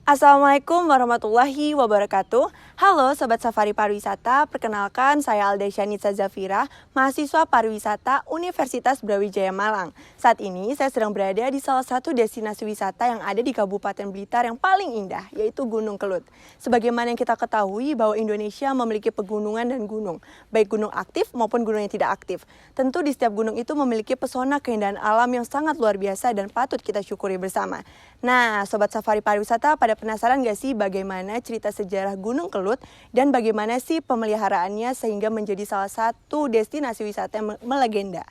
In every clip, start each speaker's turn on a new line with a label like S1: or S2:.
S1: Assalamualaikum warahmatullahi wabarakatuh. Halo Sobat Safari Pariwisata, perkenalkan saya Alda Syanitza Zafira, mahasiswa pariwisata Universitas Brawijaya Malang. Saat ini saya sedang berada di salah satu destinasi wisata yang ada di Kabupaten Blitar yang paling indah, yaitu Gunung Kelut. Sebagaimana yang kita ketahui bahwa Indonesia memiliki pegunungan dan gunung, baik gunung aktif maupun gunung yang tidak aktif. Tentu di setiap gunung itu memiliki pesona keindahan alam yang sangat luar biasa dan patut kita syukuri bersama. Nah, Sobat Safari Pariwisata, pada penasaran gak sih bagaimana cerita sejarah Gunung Kelut dan bagaimana sih pemeliharaannya sehingga menjadi salah satu destinasi wisata yang melegenda?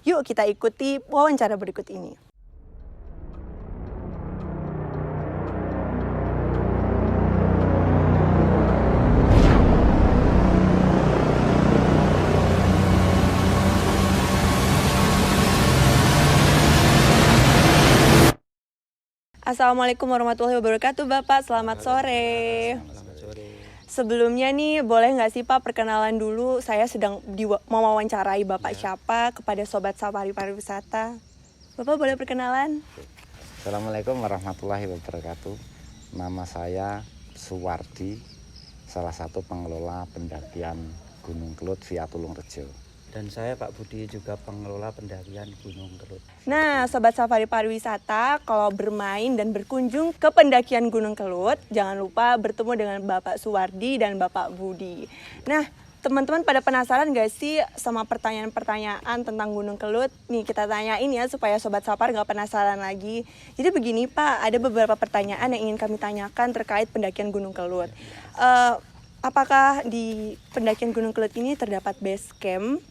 S1: Yuk kita ikuti wawancara berikut ini. Assalamualaikum warahmatullahi wabarakatuh, Bapak. Selamat sore.
S2: Selamat sore.
S1: Sebelumnya nih, boleh nggak sih Pak perkenalan dulu? Saya sedang mewawancarai Bapak siapa kepada Sobat Safari Pariwisata. Bapak boleh perkenalan?
S2: Assalamualaikum warahmatullahi wabarakatuh. Nama saya Suwardi, salah satu pengelola pendakian Gunung Kelut via Tulungrejo. Dan saya Pak Budi, juga pengelola pendakian Gunung Kelut.
S1: Nah, Sobat Safari Pariwisata, kalau bermain dan berkunjung ke pendakian Gunung Kelut, jangan lupa bertemu dengan Bapak Suwardi dan Bapak Budi. Nah, teman-teman pada penasaran gak sih sama pertanyaan-pertanyaan tentang Gunung Kelut? Nih, kita tanyain ya supaya Sobat Safari gak penasaran lagi. Jadi begini Pak, ada beberapa pertanyaan yang ingin kami tanyakan terkait pendakian Gunung Kelut. Apakah di pendakian Gunung Kelut ini terdapat base camp?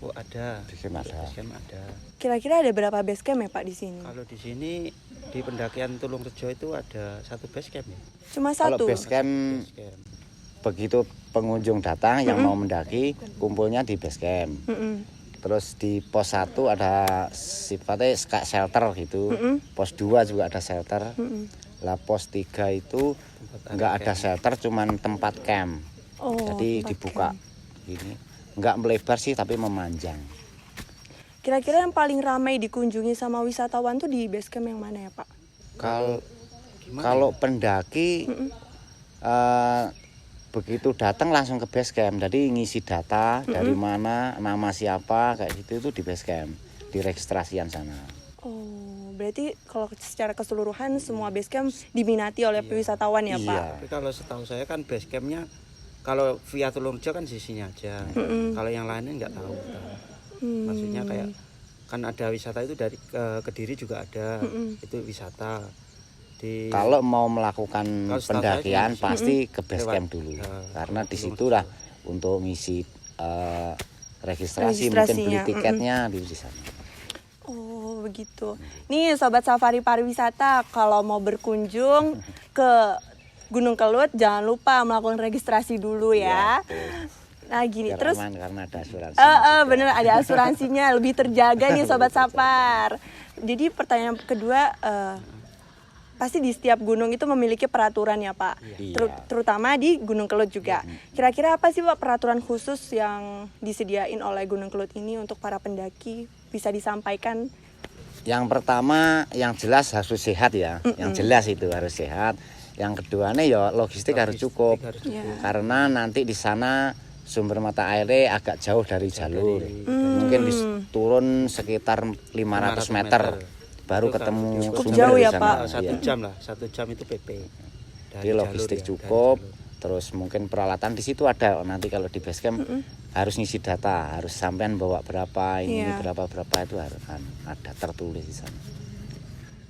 S2: Oh, ada. Base camp ada.
S1: Kira-kira ada berapa base camp ya Pak di sini?
S3: Kalau di sini di pendakian Tulungrejo itu ada satu base camp ya.
S1: Cuma satu.
S2: Kalau base camp, begitu pengunjung datang yang mau mendaki, kumpulnya di base camp. Terus di pos 1 ada sifatnya kayak shelter gitu. Pos 2 juga ada shelter. Lah pos 3 itu enggak ada shelter, cuman tempat camp.
S1: Oh,
S2: jadi dibuka gini. Enggak melebar sih, tapi memanjang.
S1: Kira-kira yang paling ramai dikunjungi sama wisatawan tuh di base camp yang mana ya Pak?
S2: Kalau pendaki begitu datang langsung ke base camp, jadi ngisi data dari mana, nama siapa, kayak gitu itu di base camp, di registrasian sana.
S1: Oh, berarti kalau secara keseluruhan semua base camp diminati oleh wisatawan ya Pak?
S3: Tapi kalau setahu saya kan base campnya kalau via Tulungrejo kan sisinya aja. Kalau yang lainnya nggak tahu. Maksudnya kayak kan ada wisata itu dari Kediri juga ada. Itu wisata.
S2: Kalau mau melakukan pendakian pasti ke base camp dulu. Karena disitulah untuk ngisi registrasi, mungkin beli tiketnya di sana.
S1: Oh begitu. Nih Sobat Safari Pariwisata, kalau mau berkunjung ke Gunung Kelut jangan lupa melakukan registrasi dulu ya. Nah gini, terus
S2: aman karena ada asuransi.
S1: Bener, ada asuransinya, lebih terjaga nih Sobat Safar. Jadi pertanyaan kedua, pasti di setiap gunung itu memiliki peraturan ya Pak, terutama di Gunung Kelut juga. Kira-kira apa sih Pak peraturan khusus yang disediain oleh Gunung Kelut ini untuk para pendaki, bisa disampaikan?
S2: Yang pertama, yang jelas harus sehat ya. Yang jelas itu harus sehat. Yang keduanya ya logistik harus cukup. Karena nanti di sana sumber mata airnya agak jauh dari jalur. Mungkin turun sekitar 500 meter baru ketemu
S1: cukup
S2: sumber
S1: jauh
S2: di
S1: ya
S2: sana.
S1: Pak.
S3: 1 jam lah, 1 jam itu PP.
S2: Jadi logistik cukup. Terus mungkin peralatan di situ ada. Nanti kalau di base camp harus ngisi data, harus sampean bawa berapa, ini berapa itu harus ada tertulis di sana.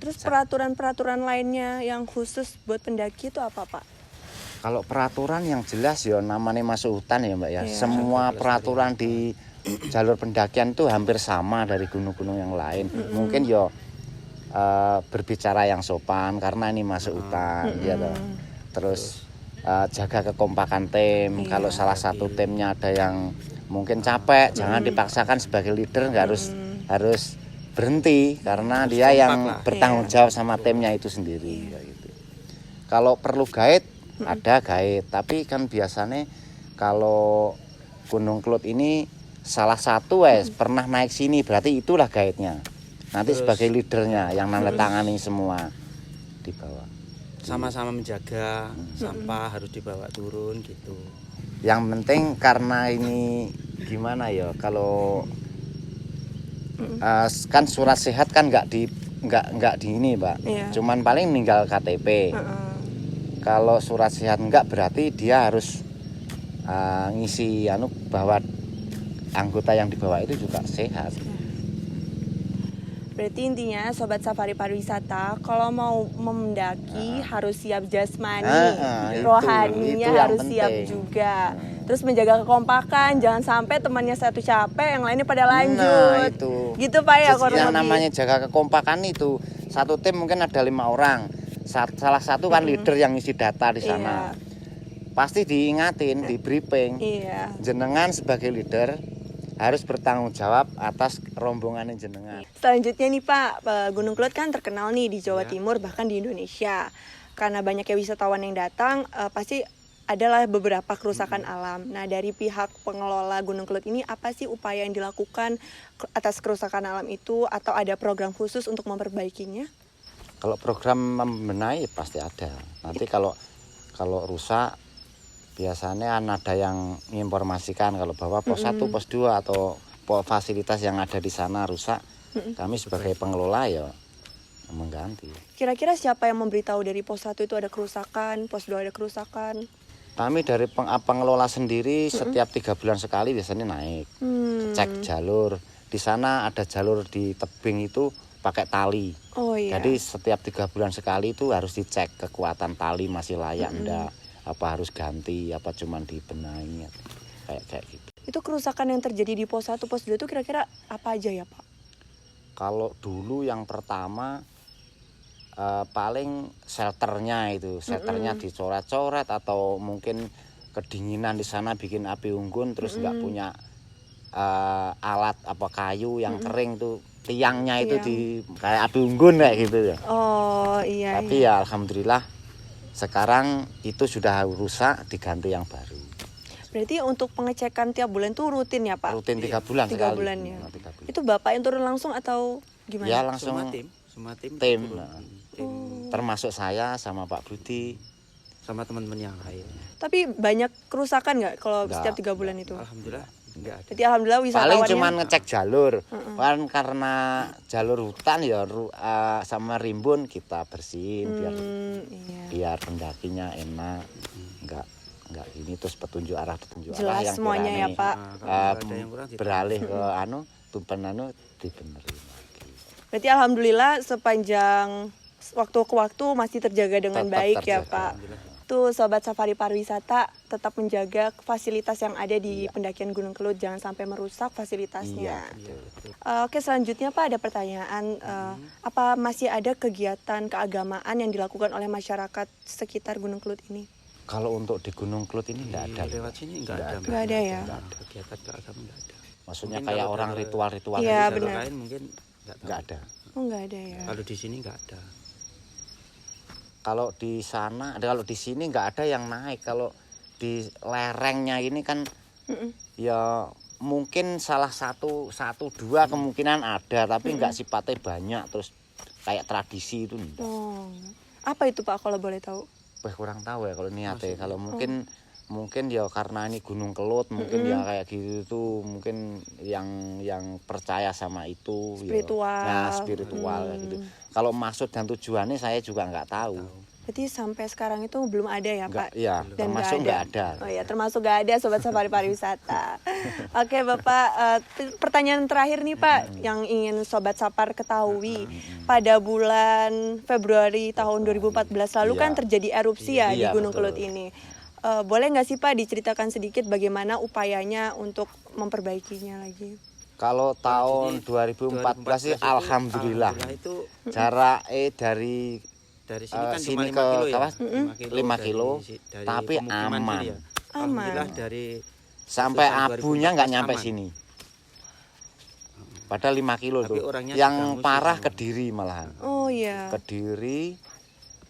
S1: Terus peraturan-peraturan lainnya yang khusus buat pendaki itu apa Pak?
S2: Kalau peraturan yang jelas ya namanya masuk hutan ya Mbak ya. Semua peraturan di jalur pendakian itu hampir sama dari gunung-gunung yang lain. Mungkin ya berbicara yang sopan karena ini masuk hutan ya toh. Terus jaga kekompakan tim. Kalau salah satu timnya ada yang mungkin capek, jangan dipaksakan sebagai leader, nggak harus berhenti karena dia yang bertanggung jawab sama timnya itu sendiri. Gitu. Kalau perlu guide, ada guide. Tapi kan biasanya kalau Gunung Kelut ini salah satu pernah naik sini, berarti itulah guide-nya. Nanti sebagai leadernya yang nandatangani semua di bawah.
S3: sama-sama menjaga sampah harus dibawa turun gitu.
S2: Yang penting karena ini gimana ya, kalau kan surat sehat kan nggak di ini Pak,
S1: Iya.
S2: cuman paling ninggal KTP. Kalau surat sehat enggak, berarti dia harus ngisi bahwa anggota yang dibawa itu juga sehat.
S1: Berarti intinya Sobat Safari Pariwisata, kalau mau mendaki harus siap jasmani,
S2: itu
S1: rohaninya
S2: yang
S1: harus siap
S2: penting.
S1: juga. Terus menjaga kekompakan, jangan sampai temannya satu capek, yang lainnya pada lanjut.
S2: Nah, itu.
S1: Gitu Pak ya, kurang
S2: Yang
S1: lebih.
S2: namanya jaga kekompakan itu, satu tim mungkin ada 5 orang. Salah satu kan leader yang ngisi data di sana. Pasti diingatin, di briefing.
S1: Iya.
S2: Jenengan sebagai leader harus bertanggung jawab atas rombongan jenengan.
S1: Selanjutnya nih Pak, Gunung Kelut kan terkenal nih di Jawa Timur, bahkan di Indonesia. Karena banyaknya wisatawan yang datang, pasti adalah beberapa kerusakan alam. Nah, dari pihak pengelola Gunung Kelut ini, apa sih upaya yang dilakukan atas kerusakan alam itu, atau ada program khusus untuk memperbaikinya?
S2: Kalau program membenahi pasti ada. Nanti kalau rusak, biasanya ada yang menginformasikan kalau bahwa pos 1, pos 2 atau fasilitas yang ada di sana rusak. Kami sebagai pengelola ya mengganti.
S1: Kira-kira siapa yang memberitahu dari pos 1 itu ada kerusakan, pos 2 ada kerusakan?
S2: Kami dari pengelola sendiri setiap 3 bulan sekali biasanya naik, cek jalur. Di sana ada jalur di tebing itu pakai tali.
S1: Oh iya.
S2: Jadi setiap 3 bulan sekali itu harus dicek kekuatan tali masih layak enggak, apa harus ganti, apa cuman dibenahi, kayak gitu.
S1: Itu kerusakan yang terjadi di pos 1, pos 2 itu kira-kira apa aja ya Pak?
S2: Kalau dulu yang pertama paling shelternya dicoret-coret, atau mungkin kedinginan di sana bikin api unggun, terus nggak punya alat apa kayu yang kering tuh, tiangnya itu di kayak api unggun kayak gitu ya.
S1: Oh iya.
S2: Tapi ya alhamdulillah sekarang itu sudah rusak, diganti yang baru.
S1: Berarti untuk pengecekan tiap bulan tuh rutin ya Pak?
S2: Rutin 3 bulan
S1: 3
S2: sekali.
S1: bulan ya.
S2: 3 bulan.
S1: Itu Bapak yang turun langsung atau gimana?
S2: Ya langsung
S3: Semua tim.
S2: tim.
S3: turun.
S2: Nah,
S3: Tim
S2: termasuk saya sama Pak Budi.
S3: sama teman-teman yang lain.
S1: Tapi banyak kerusakan nggak kalau
S2: Nggak,
S1: setiap 3 bulan itu?
S3: Alhamdulillah enggak ada.
S1: Jadi alhamdulillah
S2: Paling
S1: wisatawannya.
S2: cuma ngecek jalur. Kan karena jalur hutan ya sama rimbun kita bersihin
S1: Iya.
S2: biar pendakinya enak. Enggak ini terus petunjuk arah
S1: Jelas
S2: yang
S1: semuanya ya
S2: berani,
S1: Pak.
S3: Kalau ada yang kurang
S2: beralih ke tumpen dibenerin lagi.
S1: Berarti alhamdulillah sepanjang waktu ke waktu masih terjaga dengan
S2: Tetap
S1: baik ya
S2: terjaga,
S1: Pak. Tuh Sobat Safari Pariwisata, tetap menjaga fasilitas yang ada di pendakian Gunung Kelut, jangan sampai merusak fasilitasnya. Oke, selanjutnya Pak ada pertanyaan, apa masih ada kegiatan keagamaan yang dilakukan oleh masyarakat sekitar Gunung Kelut ini?
S2: Kalau untuk di Gunung Kelut ini enggak ada.
S3: lewat sini enggak ada.
S1: Nggak ada ya?
S3: Kegiatan keagamaan enggak ada.
S2: Maksudnya
S3: Mungkin
S2: kayak
S3: kalau
S2: orang
S3: kalau-
S2: ritual-ritual
S1: Iya,
S2: gitu,
S1: benar.
S3: lain mungkin enggak tahu.
S2: enggak ada.
S1: Oh nggak ada ya?
S3: Kalau di sini enggak ada.
S2: Kalau di sana, kalau di sini nggak ada yang naik. Kalau di lerengnya ini kan ya mungkin salah satu dua kemungkinan ada, tapi nggak sifatnya banyak terus kayak tradisi itu. Enggak.
S1: Oh, apa itu Pak kalau boleh tahu?
S2: Wah, kurang tahu ya kalau niatnya. Kalau mungkin ya karena ini Gunung Kelut, mungkin ya kayak gitu tuh, mungkin yang percaya sama itu
S1: Spiritual.
S2: ya spiritual kayak gitu. Kalau maksud dan tujuannya saya juga nggak tahu.
S1: Berarti sampai sekarang itu belum ada ya
S2: Nggak,
S1: Pak?
S2: ya,
S1: Dan
S2: termasuk nggak ada.
S1: Oh ya, termasuk nggak ada Sobat Safari Pariwisata. Oke Bapak, pertanyaan terakhir nih Pak, yang ingin Sobat Safar ketahui. Pada bulan Februari tahun 2014 lalu kan terjadi erupsi ya di
S2: Iya,
S1: Gunung
S2: betul.
S1: Kelut ini. Boleh nggak sih Pak diceritakan sedikit bagaimana upayanya untuk memperbaikinya lagi?
S2: Kalau tahun 2014 sih
S3: itu,
S2: alhamdulillah.
S3: itu
S2: Jarak dari
S3: sini kan
S2: sini
S3: cuma 5 kilo ya.
S2: kawas 5 kilo,
S3: dari
S2: tapi
S3: pemukiman
S2: aman.
S3: sini ya. Alhamdulillah
S1: Aman.
S3: dari
S2: Sampai
S3: tahun
S2: abunya
S3: 2014
S2: nggak nyampe
S3: aman.
S2: sini. Padahal 5 kilo
S3: Tapi
S2: tuh.
S3: orangnya
S2: Yang
S3: sudah ngungsi
S2: parah
S3: semua.
S2: Kediri malahan.
S1: Oh iya.
S2: Kediri,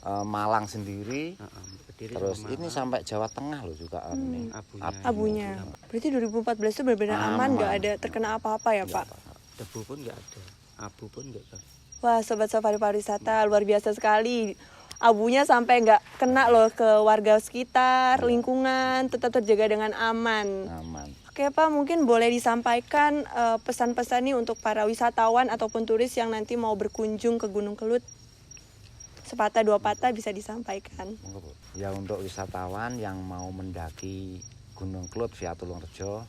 S2: Malang sendiri,
S3: Kediri
S2: terus
S3: sama
S2: ini sampai Jawa Tengah loh juga nih.
S3: abunya.
S1: Abunya. Berarti 2014 itu benar-benar aman, nggak ada terkena apa-apa ya Pak?
S3: Debu pun nggak ada, abu pun nggak ada.
S1: Wah, Sobat Safari Pariwisata luar biasa sekali. abunya sampai nggak kena loh ke warga sekitar, lingkungan, tetap terjaga dengan aman.
S2: Aman.
S1: Oke Pak, mungkin boleh disampaikan pesan-pesan nih untuk para wisatawan ataupun turis yang nanti mau berkunjung ke Gunung Kelut. Sepatah dua patah bisa disampaikan.
S2: Ya untuk wisatawan yang mau mendaki Gunung Kelut via Tulungrejo,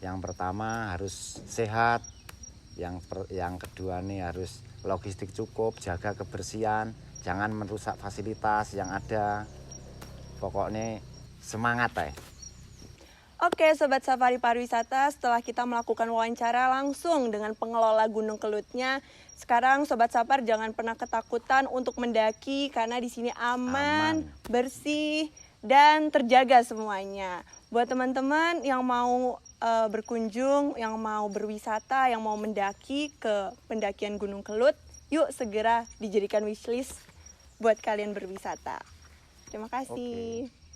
S2: yang pertama harus sehat, yang kedua nih harus logistik cukup, jaga kebersihan, jangan merusak fasilitas yang ada. Pokoknya semangat ya.
S1: Oke Sobat Safari Pariwisata, setelah kita melakukan wawancara langsung dengan pengelola Gunung Kelutnya, sekarang Sobat Safar jangan pernah ketakutan untuk mendaki karena di sini aman, bersih, dan terjaga semuanya. Buat teman-teman yang mau berkunjung, yang mau berwisata, yang mau mendaki ke pendakian Gunung Kelut, yuk segera dijadikan wishlist buat kalian berwisata. Terima kasih.
S2: Oke.